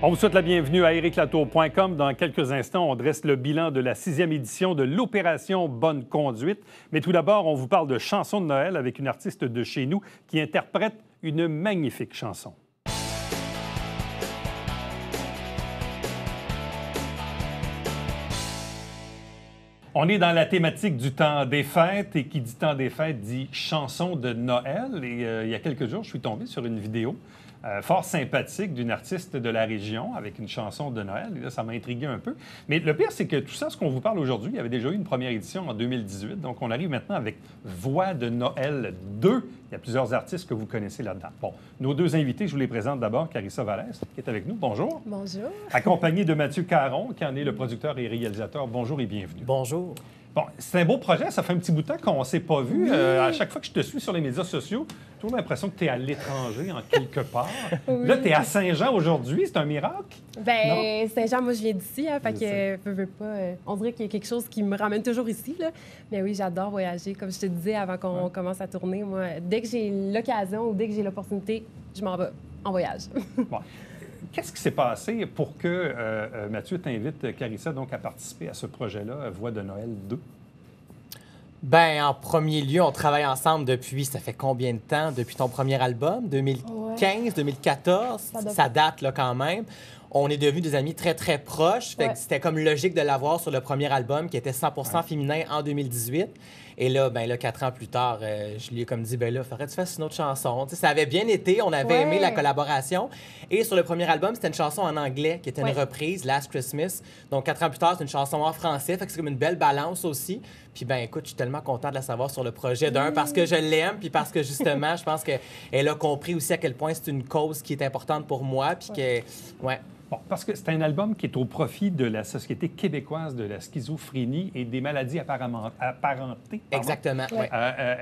On vous souhaite la bienvenue à ericlatour.com. Dans quelques instants, on dresse le bilan de la 6e édition de l'Opération Bonne Conduite. Mais tout d'abord, on vous parle de chansons de Noël avec une artiste de chez nous qui interprète une magnifique chanson. On est dans la thématique du temps des fêtes et qui dit temps des fêtes dit chanson de Noël. Et il y a quelques jours, je suis tombé sur une vidéo fort sympathique d'une artiste de la région avec une chanson de Noël. Et là, ça m'a intrigué un peu. Mais le pire, c'est que tout ça, ce qu'on vous parle aujourd'hui, il y avait déjà eu une première édition en 2018. Donc, on arrive maintenant avec Voix de Noël 2. Il y a plusieurs artistes que vous connaissez là-dedans. Bon, nos deux invités, je vous les présente d'abord. Carissa Vallès, qui est avec nous. Bonjour. Bonjour. Accompagné de Mathieu Caron, qui en est le producteur et réalisateur. Bonjour et bienvenue. Bonjour. Bon, c'est un beau projet. Ça fait un petit bout de temps qu'on ne s'est pas vu. Oui. À chaque fois que je te suis sur les médias sociaux, j'ai toujours l'impression que tu es à l'étranger, en quelque part. Oui. Là, tu es à Saint-Jean aujourd'hui. C'est un miracle? Ben Saint-Jean, moi, je viens d'ici, hein, fait Je que veux pas. On dirait qu'il y a quelque chose qui me ramène toujours ici, là. Mais oui, j'adore voyager. Comme je te disais avant qu'on commence à tourner, moi, dès que j'ai l'occasion ou dès que j'ai l'opportunité, je m'en vais en voyage. Bon. Qu'est-ce qui s'est passé pour que Mathieu t'invite, Carissa, donc, à participer à ce projet-là, Voix de Noël 2? Ben, en premier lieu, on travaille ensemble depuis, ça fait combien de temps? Depuis ton premier album, 2015, 2014? Ça date, là, quand même. On est devenus des amis très, très proches. Fait que c'était comme logique de l'avoir sur le premier album qui était 100% féminin en 2018. Et là, ben là, 4 ans plus tard, je lui ai comme dit, ben là, faudrait que tu fasses une autre chanson. T'sais, ça avait bien été, on avait aimé la collaboration. Et sur le premier album, c'était une chanson en anglais qui était une reprise, Last Christmas. Donc, 4 ans plus tard, c'est une chanson en français. Fait que c'est comme une belle balance aussi. Puis, ben écoute, je suis tellement contente de la savoir sur le projet. D'un, parce que je l'aime, puis parce que justement, je pense qu'elle a compris aussi à quel point c'est une cause qui est importante pour moi. Puis que, Bon, parce que c'est un album qui est au profit de la Société québécoise de la schizophrénie et des maladies apparentées. Exactement, oui.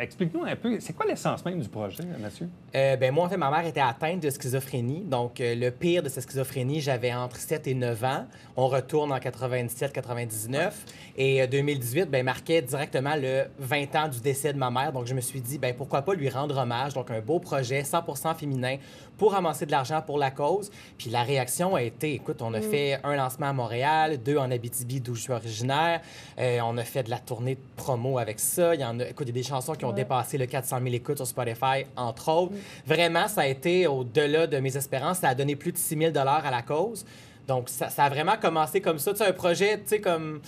Explique-nous un peu, c'est quoi l'essence même du projet, Mathieu? Ben moi, en fait, ma mère était atteinte de schizophrénie. Donc, le pire de cette schizophrénie, j'avais entre 7 et 9 ans. On retourne en 97-99. Et 2018, ben marquait directement le 20 ans du décès de ma mère. Donc, je me suis dit, ben pourquoi pas lui rendre hommage. Donc, un beau projet 100% féminin pour amasser de l'argent pour la cause. Puis la réaction a été, écoute, on a fait un lancement à Montréal, 2 en Abitibi, d'où je suis originaire. On a fait de la tournée de promo avec ça. Il y a des chansons qui ont dépassé le 400 000 écoutes sur Spotify, entre autres. Vraiment, ça a été au-delà de mes espérances. Ça a donné plus de 6 000 $ à la cause. Donc, ça a vraiment commencé comme ça. Tu sais, un projet, tu sais, comme...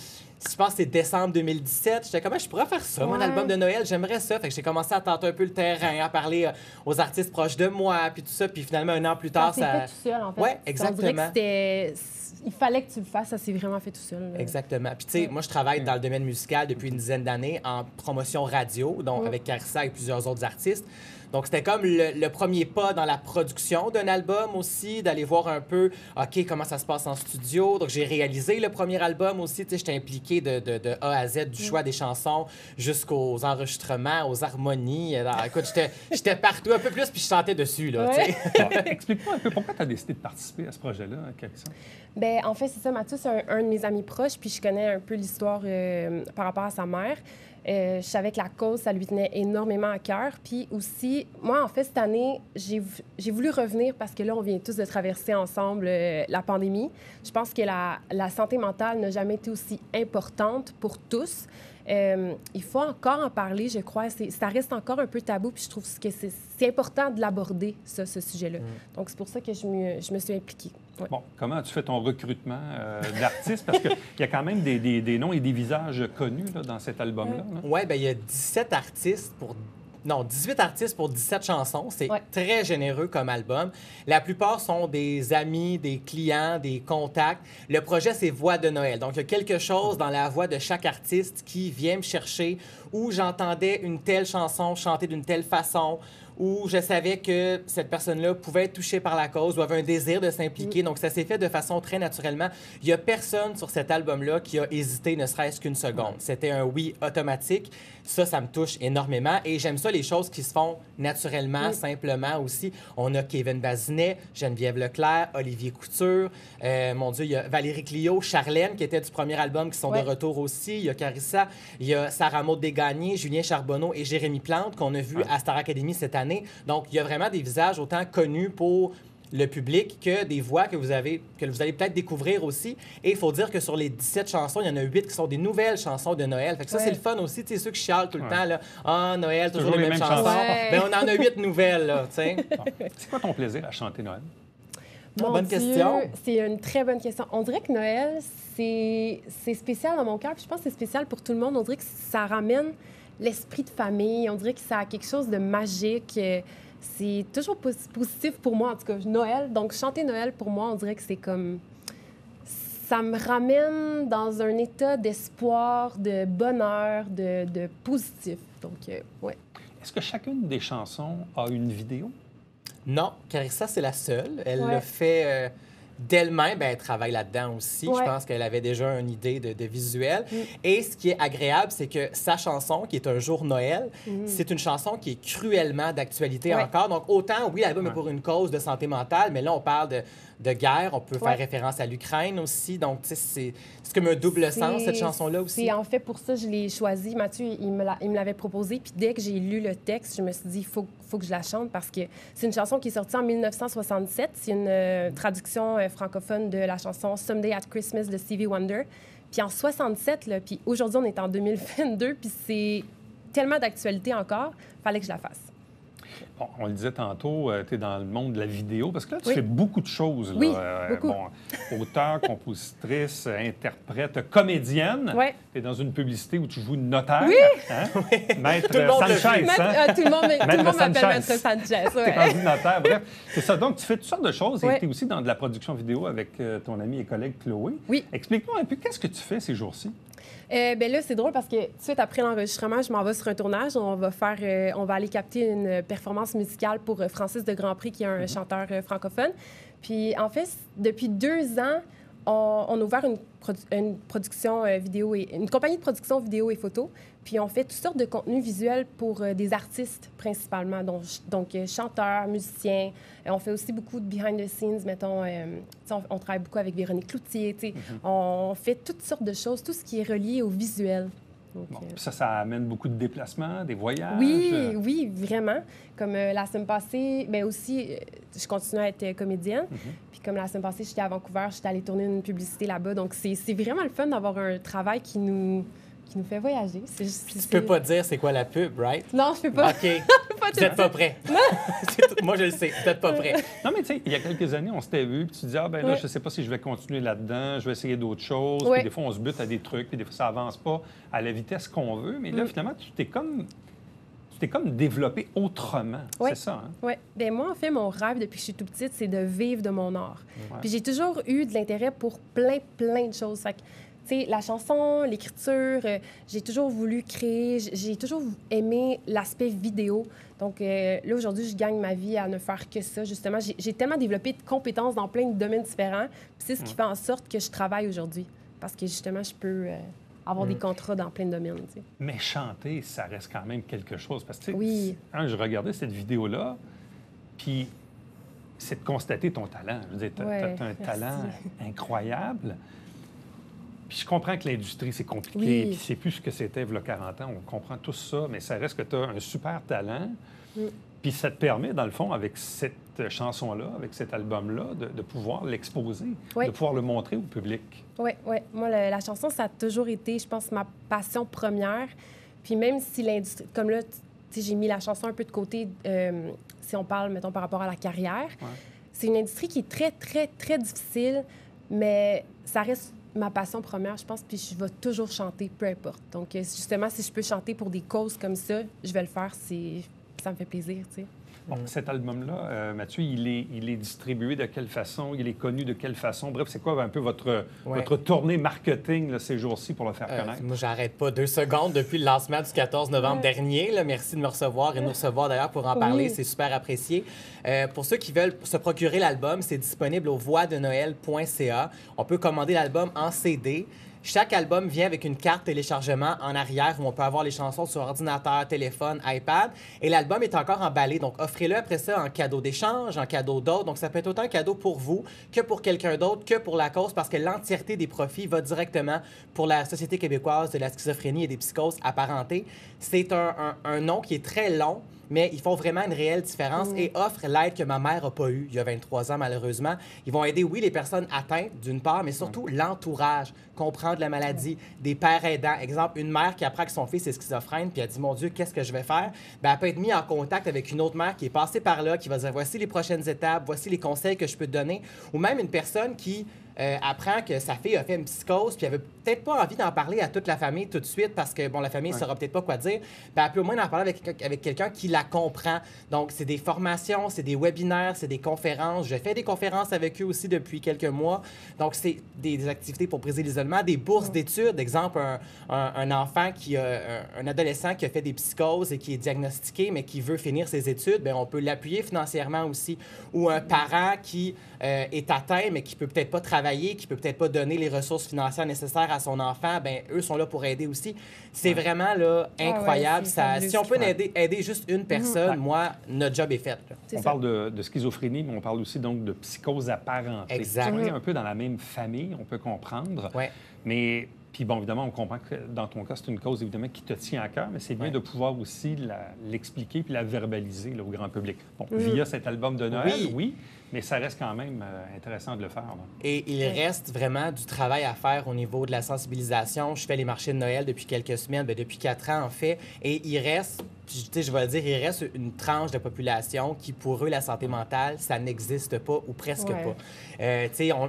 Je pense que c'est décembre 2017. J'étais comme, je pourrais faire ça, mon album de Noël, j'aimerais ça. Fait que j'ai commencé à tenter un peu le terrain, à parler aux artistes proches de moi, puis tout ça. Puis finalement, un an plus tard, ça s'est fait tout seul, en fait. Oui, exactement. On dirait que il fallait que tu le fasses, ça s'est vraiment fait tout seul. Là. Exactement. Puis, tu sais, moi, je travaille dans le domaine musical depuis une dizaine d'années en promotion radio, donc avec Carissa et plusieurs autres artistes. Donc, c'était comme le premier pas dans la production d'un album aussi, d'aller voir un peu, OK, comment ça se passe en studio. Donc, j'ai réalisé le premier album aussi. Tu sais, j'étais impliqué de A à Z, du choix des chansons jusqu'aux enregistrements, aux harmonies. Alors, écoute, j'étais partout un peu plus, puis je chantais dessus, là, tu sais. Explique-moi un peu, pourquoi tu as décidé de participer à ce projet-là, Carissa? Bien, en fait, c'est ça. Mathieu, c'est un de mes amis proches, puis je connais un peu l'histoire par rapport à sa mère. Je savais que la cause, ça lui tenait énormément à cœur. Puis aussi, moi, en fait, cette année, j'ai voulu revenir parce que là, on vient tous de traverser ensemble la pandémie. Je pense que la santé mentale n'a jamais été aussi importante pour tous. Il faut encore en parler, je crois. Ça reste encore un peu tabou, puis je trouve que c'est important de l'aborder, ce sujet-là. Donc, c'est pour ça que je me suis impliquée. Ouais. Bon, comment as-tu fait ton recrutement d'artistes? Parce qu'il y a quand même des noms et des visages connus là, dans cet album-là. Oui, bien, il y a 18 artistes pour 17 chansons. C'est très généreux comme album. La plupart sont des amis, des clients, des contacts. Le projet, c'est Voix de Noël. Donc, il y a quelque chose dans la voix de chaque artiste qui vient me chercher où j'entendais une telle chanson chanter d'une telle façon, où je savais que cette personne-là pouvait être touchée par la cause ou avait un désir de s'impliquer. Donc, ça s'est fait de façon très naturellement. Il n'y a personne sur cet album-là qui a hésité ne serait-ce qu'une seconde. C'était un oui automatique. Ça me touche énormément. Et j'aime ça, les choses qui se font naturellement, simplement aussi. On a Kevin Bazinet, Geneviève Leclerc, Olivier Couture. Mon Dieu, il y a Valérie Clio, Charlène, qui était du premier album, qui sont de retour aussi. Il y a Carissa, il y a Sarah Maud Desgagnés, Julien Charbonneau et Jérémy Plante, qu'on a vu à Star Academy cette année. Donc, il y a vraiment des visages autant connus pour le public que des voix que vous allez peut-être découvrir aussi. Et il faut dire que sur les 17 chansons, il y en a 8 qui sont des nouvelles chansons de Noël. Fait que ça, c'est le fun aussi. Tu sais, ceux qui chialent tout le temps, là, « Ah, Noël, toujours les mêmes chansons. Ouais. Ben, on en a 8 nouvelles, là, tu sais. Bon. C'est quoi ton plaisir à chanter Noël? Bonne question. C'est une très bonne question. On dirait que Noël, c'est spécial dans mon cœur. Puis je pense que c'est spécial pour tout le monde. On dirait que ça ramène l'esprit de famille. On dirait que ça a quelque chose de magique. C'est toujours positif pour moi, en tout cas, Noël. Donc, chanter Noël, pour moi, on dirait que c'est comme... Ça me ramène dans un état d'espoir, de bonheur, de positif. Donc, ouais. Est-ce que chacune des chansons a une vidéo? Non, Carissa, c'est la seule. Elle Ouais. l'a fait d'elle-même. Ben, elle travaille là-dedans aussi. Ouais. Je pense qu'elle avait déjà une idée de visuel. Et ce qui est agréable, c'est que sa chanson, qui est Un jour Noël, c'est une chanson qui est cruellement d'actualité Ouais. encore. Donc, autant, oui, l'album est pour une cause de santé mentale, mais là, on parle de guerre. On peut Ouais. faire référence à l'Ukraine aussi. Donc, tu sais, c'est comme un double sens, cette chanson-là aussi. C'est en fait pour ça que je l'ai choisi. Mathieu, il me l'avait proposé. Puis dès que j'ai lu le texte, je me suis dit, il faut que je la chante parce que c'est une chanson qui est sortie en 1967. C'est une traduction francophone de la chanson Someday at Christmas de Stevie Wonder. Puis en 67, là, puis aujourd'hui, on est en 2022, puis c'est tellement d'actualité encore, fallait que je la fasse. Bon, on le disait tantôt, tu es dans le monde de la vidéo, parce que là, tu Oui. fais beaucoup de choses. Là. Oui, beaucoup. Bon, auteur, compositrice, interprète, comédienne. Ouais. Tu es dans une publicité où tu joues une notaire. Oui. Hein? Maître Tout le monde le Sanchez. fait. Hein? Tout le monde m'appelle Sanchez. Maître Sanchez. Tu es Ouais. rendu notaire. Bref, c'est ça. Donc, tu fais toutes sortes de choses et Ouais. tu es aussi dans de la production vidéo avec ton amie et collègue Chloé. Oui. Explique-moi un peu, qu'est-ce que tu fais ces jours-ci? Ben là, c'est drôle parce que tout de suite après l'enregistrement, je m'en vais sur un tournage. On va aller capter une performance musicale pour Francis de Grandpré, qui est un chanteur francophone. Puis en fait, depuis 2 ans, on a ouvert une production vidéo et une compagnie de production vidéo et photo. Puis on fait toutes sortes de contenus visuels pour des artistes principalement, donc chanteurs, musiciens. On fait aussi beaucoup de behind the scenes, mettons. On travaille beaucoup avec Véronique Cloutier. Tu sais. On fait toutes sortes de choses, tout ce qui est relié au visuel. Donc, Bon, puis ça amène beaucoup de déplacements, des voyages. oui, oui, vraiment. Comme la semaine passée, bien aussi, je continue à être comédienne. Puis comme la semaine passée, j'étais à Vancouver, j'étais allée tourner une publicité là-bas. Donc, c'est vraiment le fun d'avoir un travail qui nous fait voyager. Tu peux pas dire c'est quoi la pub, right? Non, je peux pas. OK. Vous n'êtes pas prêts. Moi, je le sais. Vous n'êtes pas prêts. Non, mais tu sais, il y a quelques années, on s'était vus, puis tu disais, ah, ben là, Ouais. je sais pas si je vais continuer là-dedans, je vais essayer d'autres choses. Ouais. Puis des fois, on se bute à des trucs, puis des fois, ça avance pas à la vitesse qu'on veut. Mais là, finalement, tu t'es comme développé autrement. Ouais. C'est ça, hein? Oui. Bien, moi, en fait, mon rêve depuis que je suis toute petite, c'est de vivre de mon art. Puis j'ai toujours eu de l'intérêt pour plein de choses. Fait que, tu sais, la chanson, l'écriture, j'ai toujours voulu créer, j'ai toujours aimé l'aspect vidéo. Donc là, aujourd'hui, je gagne ma vie à ne faire que ça. Justement, j'ai tellement développé de compétences dans plein de domaines différents. Puis c'est ce qui fait en sorte que je travaille aujourd'hui. Parce que, justement, je peux avoir des contrats dans plein de domaines, tu sais. Mais chanter, ça reste quand même quelque chose. Parce que, tu sais, Oui. je regardais cette vidéo-là, puis c'est de constater ton talent. Je veux dire, tu as Ouais, un merci. talent incroyable. Puis je comprends que l'industrie, c'est compliqué, Oui. puis c'est plus ce que c'était il y a 40 ans. On comprend tout ça, mais ça reste que tu as un super talent. Puis ça te permet, dans le fond, avec cette chanson-là, avec cet album-là, de pouvoir l'exposer, Oui. de pouvoir le montrer au public. Oui, oui. Moi, la chanson, ça a toujours été, je pense, ma passion première. Puis même si l'industrie... Comme là, tu sais, j'ai mis la chanson un peu de côté, si on parle, mettons, par rapport à la carrière. Ouais. C'est une industrie qui est très, très, très difficile, mais ça reste ma passion première, je pense, puis je vais toujours chanter, peu importe. Donc, justement, si je peux chanter pour des causes comme ça, je vais le faire. Ça me fait plaisir, tu sais. Bon, cet album-là, Mathieu, il est distribué de quelle façon? Il est connu de quelle façon? Bref, c'est quoi un peu votre tournée marketing là, ces jours-ci pour le faire connaître? Moi, j'arrête pas 2 secondes depuis le lancement du 14 novembre dernier. Là. Merci de me recevoir et de nous recevoir d'ailleurs pour en parler. Oui. C'est super apprécié. Pour ceux qui veulent se procurer l'album, c'est disponible au voixdenoël.ca. On peut commander l'album en CD. Chaque album vient avec une carte téléchargement en arrière où on peut avoir les chansons sur ordinateur, téléphone, iPad. Et l'album est encore emballé. Donc, offrez-le après ça en cadeau d'échange, en cadeau d'autre. Donc, ça peut être autant un cadeau pour vous que pour quelqu'un d'autre, que pour la cause, parce que l'entièreté des profits va directement pour la Société québécoise de la schizophrénie et des psychoses apparentées. C'est un nom qui est très long. mais ils font vraiment une réelle différence et offrent l'aide que ma mère n'a pas eue il y a 23 ans, malheureusement. Ils vont aider, oui, les personnes atteintes, d'une part, mais surtout l'entourage, comprendre la maladie, des pères aidants. Exemple, une mère qui apprend que son fils est schizophrène, puis elle dit, mon Dieu, qu'est-ce que je vais faire? Bien, elle peut être mise en contact avec une autre mère qui est passée par là, qui va dire, voici les prochaines étapes, voici les conseils que je peux te donner. Ou même une personne qui apprend que sa fille a fait une psychose, puis elle avait peut-être pas envie d'en parler à toute la famille tout de suite parce que, bon, la famille ne saura peut-être pas quoi dire. Bien, elle peut au moins en parler avec quelqu'un qui la comprend. Donc, c'est des formations, c'est des webinaires, c'est des conférences. Je fais des conférences avec eux aussi depuis quelques mois. Donc, c'est des activités pour briser l'isolement, des bourses d'études. Exemple, un enfant un adolescent qui a fait des psychoses et qui est diagnostiqué, mais qui veut finir ses études, bien, on peut l'appuyer financièrement aussi. Ou un parent qui est atteint, mais qui peut peut-être pas travailler, qui peut peut-être pas donner les ressources financières nécessaires à son enfant, bien, eux sont là pour aider aussi. C'est vraiment là, incroyable. Si on peut aider juste une personne, moi, notre job est fait. On parle de schizophrénie, mais on parle aussi donc de psychose apparentée. Exact. On est un peu dans la même famille, on peut comprendre. Ouais. Mais, puis bon, évidemment, on comprend que dans ton cas, c'est une cause, évidemment, qui te tient à cœur, mais c'est bien de pouvoir aussi l'expliquer puis la verbaliser là, au grand public. Bon, via cet album de Noël, oui, mais ça reste quand même intéressant de le faire. Là. Et il reste vraiment du travail à faire au niveau de la sensibilisation. Je fais les marchés de Noël depuis quelques semaines, bien, depuis 4 ans, en fait, et il reste... je vais le dire, il reste une tranche de population qui, pour eux, la santé mentale, ça n'existe pas ou presque pas.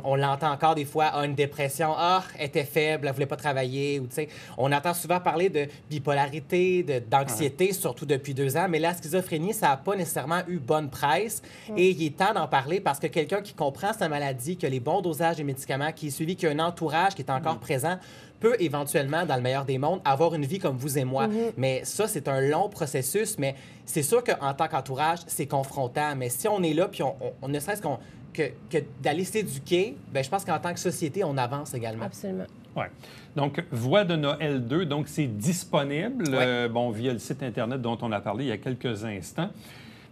On l'entend encore des fois, une dépression, elle était faible, elle voulait pas travailler. Ou, on entend souvent parler de bipolarité, d'anxiété, surtout depuis 2 ans, mais la schizophrénie, ça n'a pas nécessairement eu bonne presse. Et il est temps d'en parler parce que quelqu'un qui comprend sa maladie, qui a les bons dosages des médicaments, qui est suivi, qui a un entourage qui est encore présent, peut éventuellement, dans le meilleur des mondes, avoir une vie comme vous et moi. Mais ça, c'est un long processus, mais c'est sûr qu'en tant qu'entourage, c'est confrontant. Mais si on est là, puis on ne serait-ce que d'aller s'éduquer, bien, je pense qu'en tant que société, on avance également. Absolument. Oui. Donc, Voix de Noël 2, donc c'est disponible via le site Internet dont on a parlé il y a quelques instants.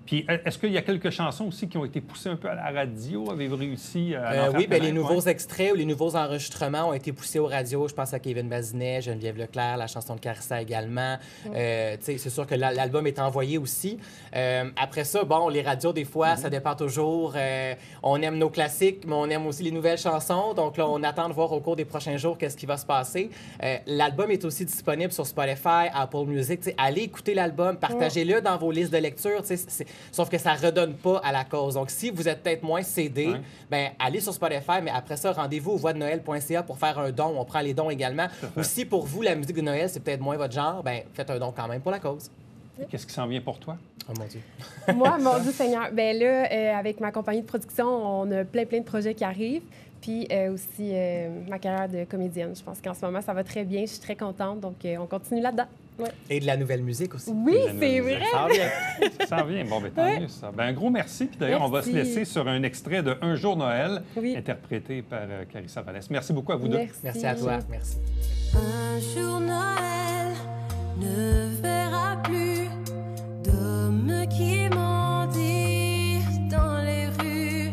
Puis, est-ce qu'il y a quelques chansons aussi qui ont été poussées un peu à la radio? Avez-vous réussi à oui, bien, les nouveaux extraits ou les nouveaux enregistrements ont été poussés aux radios. Je pense à Kevin Bazinet, Geneviève Leclerc, la chanson de Carissa également. C'est sûr que l'album est envoyé aussi. Après ça, bon, les radios, des fois, ça dépend toujours. On aime nos classiques, mais on aime aussi les nouvelles chansons. Donc là, on attend de voir au cours des prochains jours qu'est-ce qui va se passer. L'album est aussi disponible sur Spotify, Apple Music. Allez écouter l'album, partagez-le dans vos listes de lecture. Sauf que ça ne redonne pas à la cause. Donc, si vous êtes peut-être moins CD, bien, allez sur Spotify, mais après ça, rendez-vous au voixdenoël.ca pour faire un don. On prend les dons également. Ou si pour vous, la musique de Noël, c'est peut-être moins votre genre, bien, faites un don quand même pour la cause. Qu'est-ce qui s'en vient pour toi? Oh mon Dieu. Moi, mon Dieu Seigneur, bien là, avec ma compagnie de production, on a plein de projets qui arrivent. Puis aussi ma carrière de comédienne. Je pense qu'en ce moment, ça va très bien. Je suis très contente. Donc, on continue là-dedans. Ouais. Et de la nouvelle musique aussi. Oui, c'est vrai. Ça vient. Ça vient. Bon, bien, tant mieux, ça. Bien, un gros merci. Puis d'ailleurs, on va se laisser sur un extrait de Un jour Noël, interprété par Carissa Vallès. Merci beaucoup à vous deux. Merci à toi. Merci. Un jour Noël ne verra plus d'hommes qui mendient dans les rues,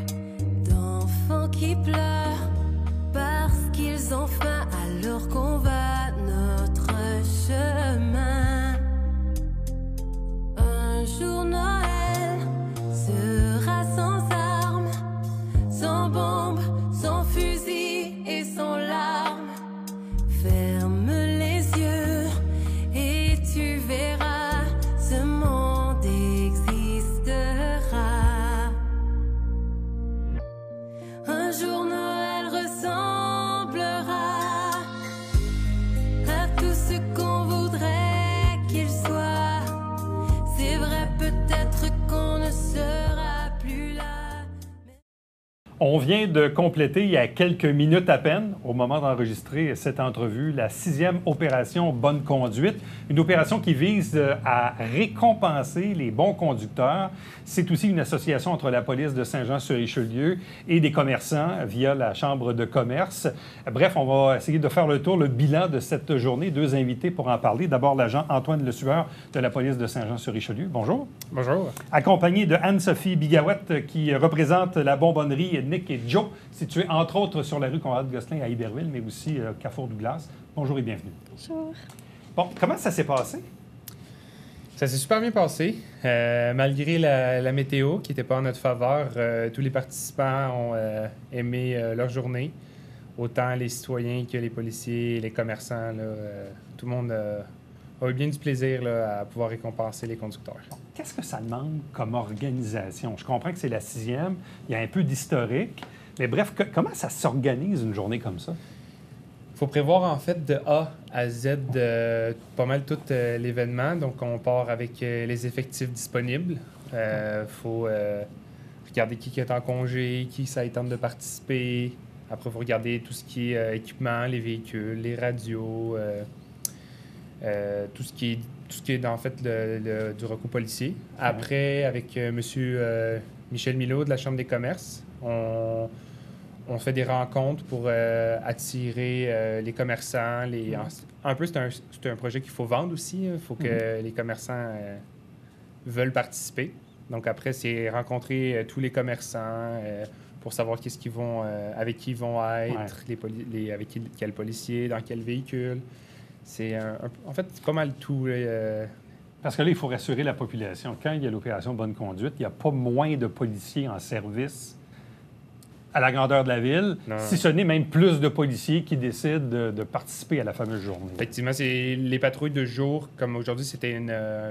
d'enfants qui pleurent parce qu'ils ont faim alors qu'on va notre chemin. Un jour Noël sera sans armes, sans bombes, sans fusils et sans larmes. Ferme les yeux et tu verras, ce monde existera. Un jour Noël ressemblera à tout ce qu'on voudrait qu'il soit. C'est vrai, peut-être qu'on ne sera plus là. On vient de compléter il y a quelques minutes à peine, au moment d'enregistrer cette entrevue, la 6e opération Bonne Conduite. Une opération qui vise à récompenser les bons conducteurs. C'est aussi une association entre la police de Saint-Jean-sur-Richelieu et des commerçants via la Chambre de commerce. Bref, on va essayer de faire le bilan de cette journée. 2 invités pour en parler. D'abord, l'agent Antoine Lesueur de la police de Saint-Jean-sur-Richelieu. Bonjour. Bonjour. Accompagné de Anne-Sophie Bigawette qui représente la bonbonnerie Nick et Joe, située entre autres sur la rue Conrad-Gosselin à Iberville, mais aussi Carrefour Douglas. Bonjour et bienvenue. Bonjour. Bon, comment ça s'est passé? Ça s'est super bien passé. Malgré la météo qui n'était pas en notre faveur, tous les participants ont aimé leur journée. Autant les citoyens que les policiers, les commerçants. Là, tout le monde a eu bien du plaisir là, à pouvoir récompenser les conducteurs. Qu'est-ce que ça demande comme organisation? Je comprends que c'est la 6e, il y a un peu d'historique, mais bref, comment ça s'organise une journée comme ça? Il faut prévoir en fait de A à Z pas mal tout l'événement. Donc, on part avec les effectifs disponibles. Il faut regarder qui est en congé, qui ça tente de participer. Après, il faut regarder tout ce qui est équipement, les véhicules, les radios, tout ce qui est en fait du recours policier. Après, avec M. Michel Milot de la Chambre des commerces, on fait des rencontres pour attirer les commerçants. Un peu, c'est un projet qu'il faut vendre aussi. Il faut que les commerçants veulent participer. Donc après, c'est rencontrer tous les commerçants pour savoir qu'est-ce qu'ils vont, avec qui ils vont être, avec quel policier, dans quel véhicule. C'est en fait, c'est pas mal tout. Parce que là, il faut rassurer la population. Quand il y a l'opération Bonne Conduite, il n'y a pas moins de policiers en service à la grandeur de la ville, si ce n'est même plus de policiers qui décident de participer à la fameuse journée. Effectivement, c'est les patrouilles de jour. Comme aujourd'hui, c'était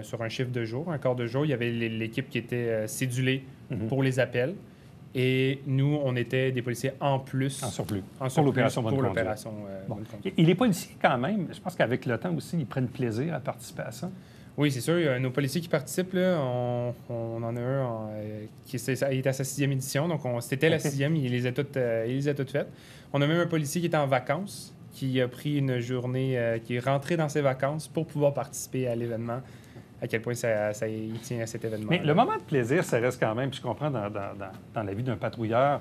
sur un chiffre de jour, un quart de jour. Il y avait l'équipe qui était cédulée pour les appels. Et nous, on était des policiers en plus. En surplus. Pour l'opération Bonne Conduite. Bonne Conduite. Et les policiers, quand même, je pense qu'avec le temps aussi, ils prennent plaisir à participer à ça. Oui, c'est sûr. Nos policiers qui participent, là, on en a un qui est à sa 6e édition. Donc, c'était la 6e. Il les a toutes faites. On a même un policier qui était en vacances, qui a pris une journée, qui est rentré dans ses vacances pour pouvoir participer à l'événement. À quel point il tient à cet événement. Mais le moment de plaisir, ça reste quand même, puis je comprends, dans la vie d'un patrouilleur,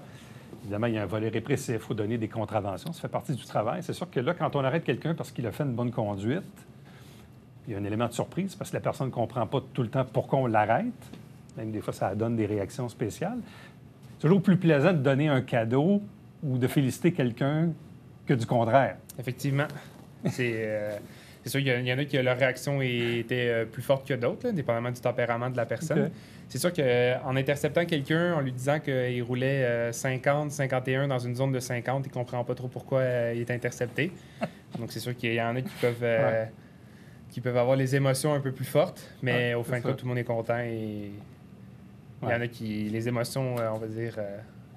évidemment, il y a un volet répressif, il faut donner des contraventions, ça fait partie du travail. C'est sûr que là, quand on arrête quelqu'un parce qu'il a fait une bonne conduite, il y a un élément de surprise parce que la personne ne comprend pas tout le temps pourquoi on l'arrête. Même des fois, ça donne des réactions spéciales. C'est toujours plus plaisant de donner un cadeau ou de féliciter quelqu'un que du contraire. Effectivement. C'est sûr qu'il y en a qui leur réaction était plus forte que d'autres, là, dépendamment du tempérament de la personne. Okay. C'est sûr qu'en interceptant quelqu'un, en lui disant qu'il roulait 50, 51 dans une zone de 50, il ne comprend pas trop pourquoi il est intercepté. Donc, c'est sûr qu'il y en a qui peuvent avoir les émotions un peu plus fortes, mais au fin de compte, tout le monde est content et il y en a qui, les émotions, on va dire,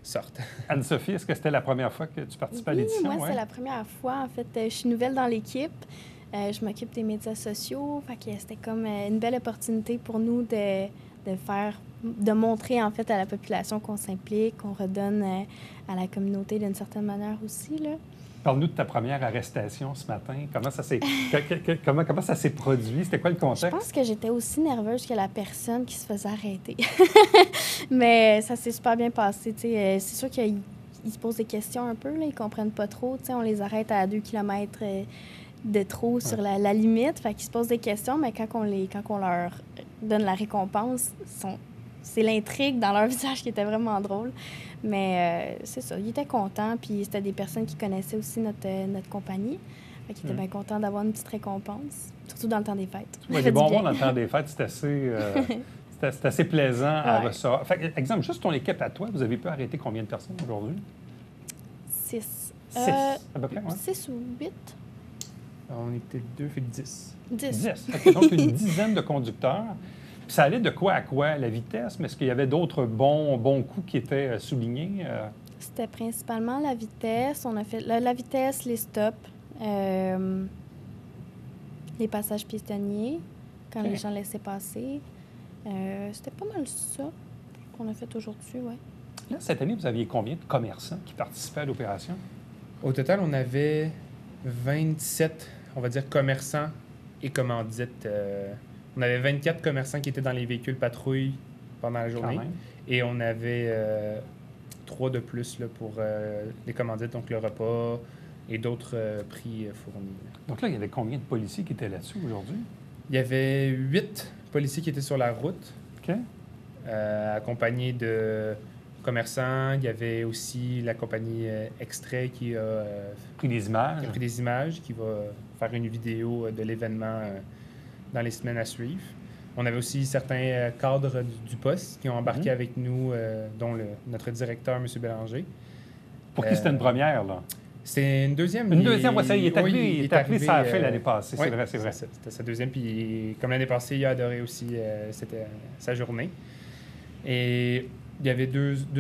sortent. Anne-Sophie, est-ce que c'était la première fois que tu participes à l'édition? Moi, c'est la première fois. En fait, je suis nouvelle dans l'équipe. Je m'occupe des médias sociaux. Fait que c'était comme une belle opportunité pour nous de montrer en fait à la population qu'on s'implique, qu'on redonne à la communauté d'une certaine manière aussi, là. Parle-nous de ta première arrestation ce matin. Comment ça s'est produit? C'était quoi le contexte? Je pense que j'étais aussi nerveuse que la personne qui se faisait arrêter. Mais ça s'est super bien passé. C'est sûr qu'ils se posent des questions un peu. Là. Ils comprennent pas trop. On les arrête à 2 km de trop sur la limite. Fait qu'ils se posent des questions, mais quand on leur donne la récompense, c'est l'intrigue dans leur visage qui était vraiment drôle. Mais c'est ça, ils étaient contents. Puis c'était des personnes qui connaissaient aussi notre compagnie. Fait qu'ils étaient bien contents d'avoir une petite récompense, surtout dans le temps des fêtes. Oui, les bonbons dans le temps des fêtes, c'est assez plaisant à recevoir. Fait, exemple, juste ton équipe à toi, vous avez pu arrêter combien de personnes aujourd'hui? 6. 6, à peu près, ouais. 6 ou 8. On était 2, fait 10. 10. Okay, donc, une dizaine de conducteurs. Puis ça allait de quoi à quoi? La vitesse? Mais est-ce qu'il y avait d'autres bons coups qui étaient soulignés? C'était principalement la vitesse. On a fait la vitesse, les stops, les passages piétonniers, quand les gens laissaient passer. C'était pas mal ça qu'on a fait aujourd'hui, oui. Là, cette année, vous aviez combien de commerçants qui participaient à l'opération? Au total, on avait 27, on va dire, commerçants et commandites. On avait 24 commerçants qui étaient dans les véhicules patrouilles pendant la journée. Et on avait 3 de plus là, pour les commandites, donc le repas et d'autres prix fournis. Donc là, il y avait combien de policiers qui étaient là-dessus aujourd'hui? Il y avait 8 policiers qui étaient sur la route, accompagnés de commerçants. Il y avait aussi la compagnie Extrait qui a pris des images. Qui va faire une vidéo de l'événement dans les semaines à suivre. On avait aussi certains cadres du poste qui ont embarqué avec nous, dont notre directeur, M. Bélanger. Pour qui c'était une première, là? C'est une deuxième. Une deuxième, oui, ça, il est arrivé, oui, il est arrivé, ça a fait l'année passée, oui, c'est vrai, c'est vrai. C'était sa deuxième, puis comme l'année passée, il a adoré aussi c'était sa journée. Et il y avait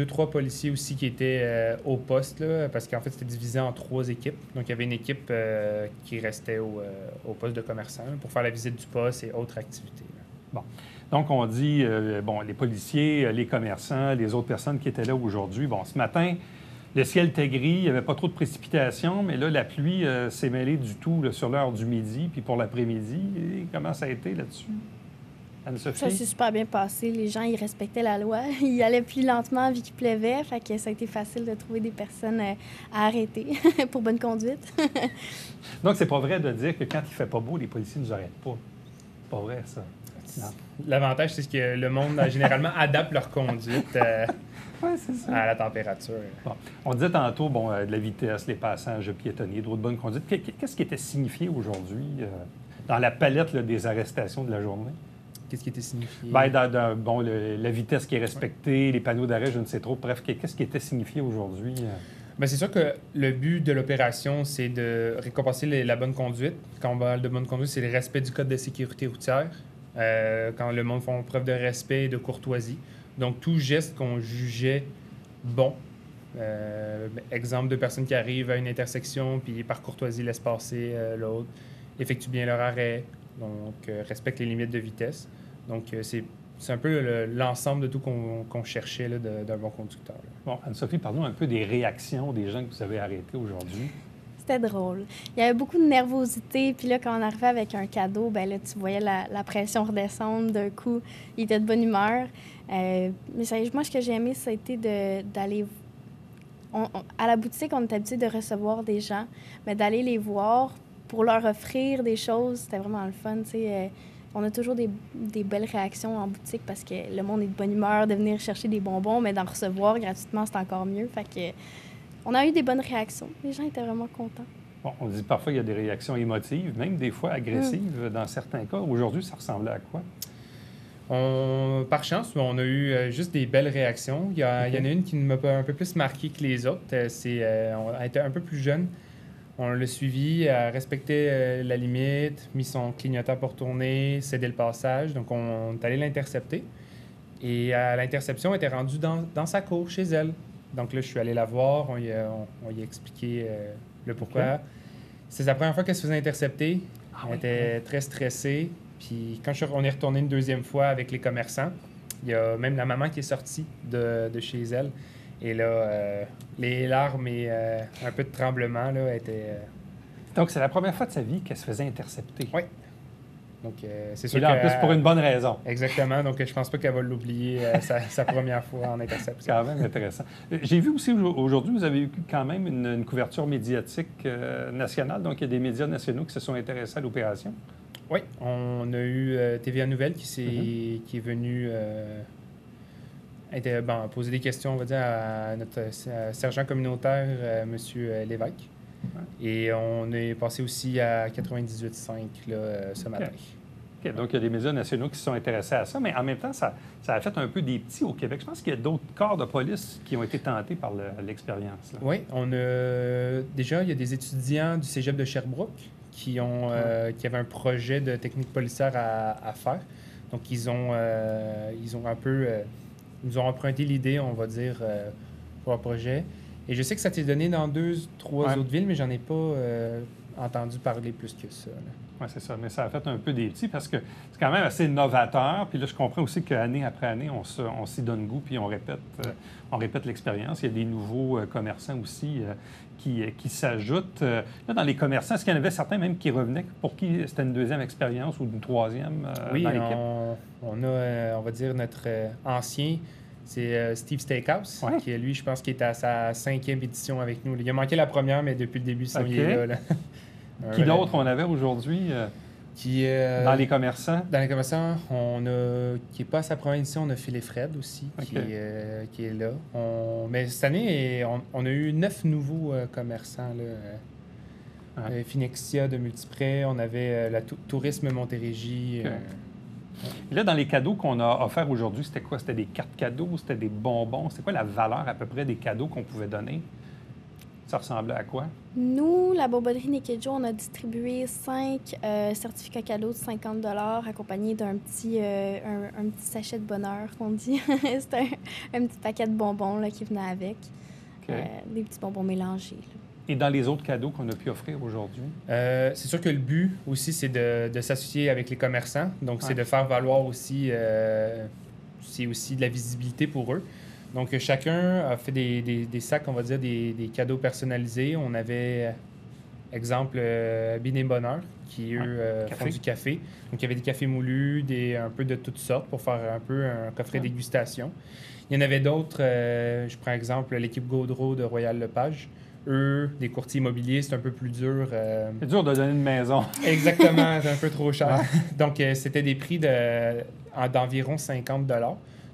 trois policiers aussi qui étaient au poste, là, parce qu'en fait, c'était divisé en 3 équipes. Donc, il y avait une équipe qui restait au poste de commerçant pour faire la visite du poste et autres activités. Là. Bon. Donc, on dit, les policiers, les commerçants, les autres personnes qui étaient là aujourd'hui. Bon, ce matin, le ciel était gris, il n'y avait pas trop de précipitations, mais là, la pluie s'est mêlée du tout là, sur l'heure du midi, puis pour l'après-midi. Et comment ça a été là-dessus? Anne-Sophie? Ça s'est super bien passé. Les gens, ils respectaient la loi. Ils allaient plus lentement vu qu'il pleuvait. Fait que ça a été facile de trouver des personnes à arrêter pour bonne conduite. Donc, c'est pas vrai de dire que quand il fait pas beau, les policiers ne nous arrêtent pas. C'est pas vrai, ça. Non. L'avantage, c'est que le monde, généralement, adapte leur conduite c'est ça. à la température. Bon. On disait tantôt, de la vitesse, les passages piétonniers, d'autres bonnes conduites. Qu'est-ce qui était signifié aujourd'hui dans la palette là, des arrestations de la journée? Qu'est-ce qui était signifié? La vitesse qui est respectée, les panneaux d'arrêt, je ne sais trop. Bref, qu'est-ce qui était signifié aujourd'hui? Bien, c'est sûr que le but de l'opération, c'est de récompenser la bonne conduite. Quand on parle de bonne conduite, c'est le respect du code de sécurité routière. Quand le monde fait preuve de respect et de courtoisie. Donc, tout geste qu'on jugeait bon. Exemple de personnes qui arrivent à une intersection puis par courtoisie laissent passer l'autre, effectuent bien leur arrêt, donc respectent les limites de vitesse. Donc, c'est un peu l'ensemble de tout qu'on cherchait là, d'un bon conducteur. Là. Bon, Anne-Sophie, parlons un peu des réactions des gens que vous avez arrêtés aujourd'hui. C'était drôle. Il y avait beaucoup de nervosité. Puis là, quand on arrivait avec un cadeau, ben là, tu voyais la pression redescendre d'un coup. Ils étaient de bonne humeur. Mais moi, ce que j'ai aimé, ça a été d'aller... à la boutique, on est habitué de recevoir des gens, mais d'aller les voir pour leur offrir des choses, c'était vraiment le fun, tu sais. On a toujours des belles réactions en boutique parce que le monde est de bonne humeur de venir chercher des bonbons, mais d'en recevoir gratuitement, c'est encore mieux. Fait que on a eu des bonnes réactions. Les gens étaient vraiment contents. Bon, on dit parfois qu'il y a des réactions émotives, même des fois agressives dans certains cas. Aujourd'hui, ça ressemblait à quoi? Par chance, on a eu juste des belles réactions. Il y en a une qui m'a un peu plus marqué que les autres. On était un peu plus jeune. On l'a suivi, a respecté la limite, mis son clignotant pour tourner, cédé le passage. Donc, on est allé l'intercepter. Et à l'interception, elle était rendue dans sa cour, chez elle. Donc là, je suis allé la voir, on lui a expliqué le pourquoi. Okay. C'est la première fois qu'elle se faisait intercepter. Elle était très stressée. Puis quand on est retourné une deuxième fois avec les commerçants, il y a même la maman qui est sortie de chez elle. Et là, les larmes et un peu de tremblement là, étaient... Donc, c'est la première fois de sa vie qu'elle se faisait intercepter. Oui. Donc, c'est sûr et là, en plus, pour une bonne raison. Exactement. Donc, je pense pas qu'elle va l'oublier sa première fois en interception. Quand même intéressant. J'ai vu aussi aujourd'hui, vous avez eu quand même une couverture médiatique nationale. Donc, il y a des médias nationaux qui se sont intéressés à l'opération. Oui. On a eu TVA Nouvelle qui est venu poser des questions, on va dire, à notre sergent communautaire, M. Lévesque. Et on est passé aussi à 98.5 ce matin. OK. Donc, il y a des médias nationaux qui se sont intéressés à ça, mais en même temps, ça a fait un peu des petits au Québec. Je pense qu'il y a d'autres corps de police qui ont été tentés par l'expérience. Oui, déjà, il y a des étudiants du cégep de Sherbrooke qui avaient un projet de technique policière à faire. Donc, ils nous ont emprunté l'idée, on va dire, pour leur projet. Et je sais que ça t'est donné dans 2-3 autres villes, mais j'en ai pas entendu parler plus que ça. Oui, c'est ça. Mais ça a fait un peu des petits parce que c'est quand même assez novateur. Puis là, je comprends aussi qu'année après année, on s'y donne goût puis on répète l'expérience. Il y a des nouveaux commerçants aussi qui s'ajoutent. Là, dans les commerçants, est-ce qu'il y en avait certains même qui revenaient pour qui c'était une deuxième expérience ou une troisième dans l'équipe? On a, on va dire, notre ancien... C'est Steve Steakhouse, qui, lui, je pense qu'il est à sa 5e édition avec nous. Il a manqué la première, mais depuis le début, il est là. Qui d'autre on avait aujourd'hui dans les commerçants? Dans les commerçants, qui n'est pas à sa première édition, on a Phil et Fred aussi, qui est là. Mais cette année, on a eu 9 nouveaux commerçants. Là. Finexia de Multiprès, on avait la Tourisme Montérégie. Et là, dans les cadeaux qu'on a offerts aujourd'hui, c'était quoi? C'était des cartes cadeaux? C'était des bonbons? C'était quoi la valeur à peu près des cadeaux qu'on pouvait donner? Ça ressemblait à quoi? Nous, la bonbonnerie Naked Joe, on a distribué 5 certificats cadeaux de 50 accompagnés d'un petit, un petit sachet de bonheur, qu'on dit. C'était un petit paquet de bonbons là, qui venait avec. OK. Des petits bonbons mélangés. Là. Et dans les autres cadeaux qu'on a pu offrir aujourd'hui? C'est sûr que le but aussi, c'est de s'associer avec les commerçants. Donc, c'est de faire valoir aussi, c'est aussi de la visibilité pour eux. Donc, chacun a fait des sacs, on va dire, des cadeaux personnalisés. On avait, exemple, Biné Bonheur, qui, eux, font du café. Donc, il y avait des cafés moulus, un peu de toutes sortes pour faire un peu un coffret dégustation. Il y en avait d'autres, je prends exemple l'équipe Gaudreau de Royal Lepage. Eux, des courtiers immobiliers, c'est un peu plus dur. C'est dur de donner une maison. Exactement, c'est un peu trop cher. Donc, c'était des prix d'environ 50 $.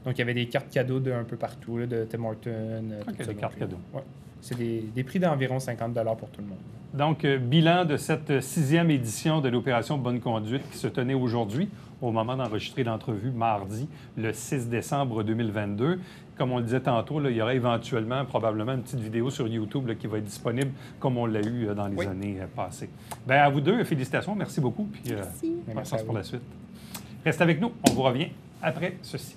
Donc, il y avait des cartes cadeaux d'un peu partout, là, de Tim Hortons. OK, des cartes cadeaux. Ouais. C'est des prix d'environ 50 $ pour tout le monde. Donc, bilan de cette 6e édition de l'opération Bonne Conduite qui se tenait aujourd'hui, au moment d'enregistrer l'entrevue, mardi, le 6 décembre 2022. Comme on le disait tantôt, là, il y aura éventuellement, probablement, une petite vidéo sur YouTube là, qui va être disponible comme on l'a eu dans les années passées. Bien, à vous deux, félicitations, merci beaucoup. Puis, Merci. bonne chance pour la suite. Restez avec nous, on vous revient après ceci.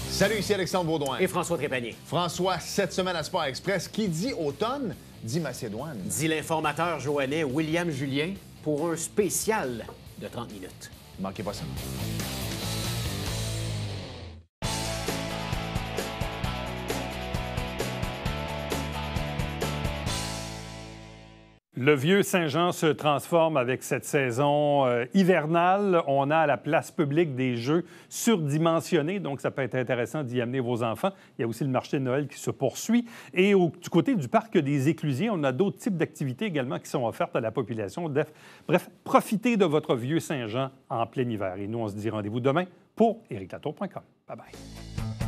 Salut, ici Alexandre Baudouin. Et François Trépanier. François, cette semaine à Sport Express, qui dit automne, dit Macédoine. Dit l'informateur joannais William Julien pour un spécial de 30 minutes. Manquez pas ça. Le vieux Saint-Jean se transforme avec cette saison hivernale. On a à la place publique des jeux surdimensionnés, donc ça peut être intéressant d'y amener vos enfants. Il y a aussi le marché de Noël qui se poursuit. Et du côté du parc des Éclusiers, on a d'autres types d'activités également qui sont offertes à la population. Bref, profitez de votre vieux Saint-Jean en plein hiver. Et nous, on se dit rendez-vous demain pour ericlatour.com. Bye-bye.